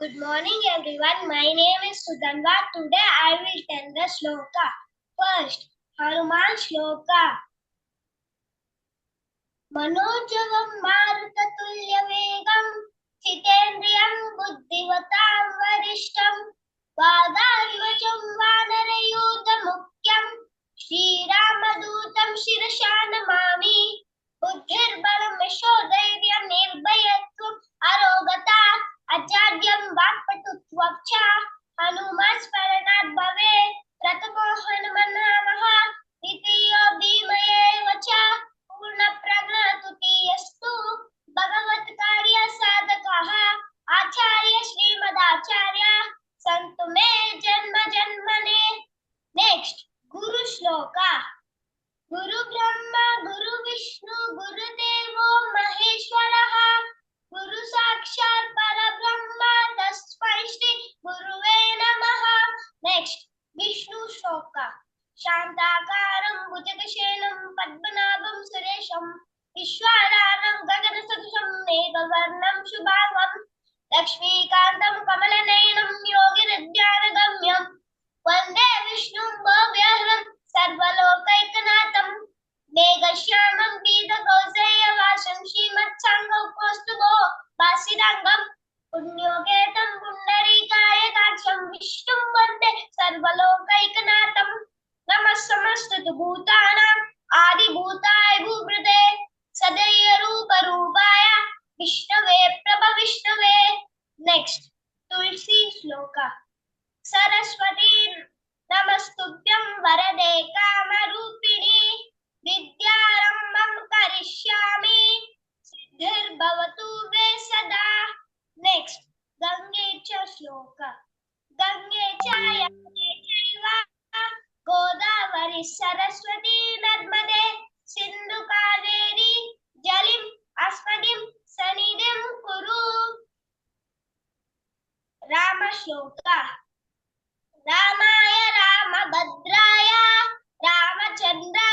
Good morning everyone. My name is Sugandha. Today I will tell the shloka. First, Hanuman shloka. Manojavam marutatuल्य vegam Chitendriyam buddhivatam varishtam Vadarvajam vanarayudha mukyam Shri Ramadutam shirasha namami Buddhirbalam yashodairyam nirbhayatvam arogata Acharyam vakpatutvacha Hanuman smaranat bhave Pratamo Hanumanamaha Ditiyo bhimayevacha पूर्ण प्रज्ञातुतीयस्तु भगवत कार्य साधकः आचार्य श्रीमदाचार्य संतु मे जन्म जन्मने next गुरु श्लोका गुरु ब्रह्मा गुरु विष्णु गुरु देवो महेश्वरः गुरु साक्षात् परब्रह्म तस्मै श्री गुरुवे नमः नेक्स्ट विष्णु श्लोका शांताकारं भुजगशयनं पद्मनाभं सुरेशं विश्वाधारं गगनसदृशं मेघवर्णं शुभांगं लक्ष्मीकान्तं कमलनयनं योगिनिध्यानगम्यं वन्दे विष्णुं भव्यहरं सर्वलोकैकनाथं मेघश्यामं पीतकौसल्यवासं श्रीमत्साङ्गकौस्तुभो वासिराङ्गं पुण्योकेतं पुण्डरीकायकाक्षं विष्णुं वन्दे सर्वलोकैकनाथं नमः समस्तभूतानां आदिभूताय भूभृते सदैव रूपरूपाय विष्णवे प्रभविष्णवे नेक्स्ट तुलसी श्लोका सरस्वती नमस्तुभ्यं वरदे कामरूपिणी विद्यारम्भं करिष्यामि सिद्धिर्भवतु मे सदा नेक्स्ट गंगे च श्लोका गंगे च यमुने चैव गोदावरी सरस्वती नर्मदे सिंधु कावेरी जलिम अस्मदिं सनिधिं कुरु राम श्लोका रामाय रामभद्राय रामचंद्राय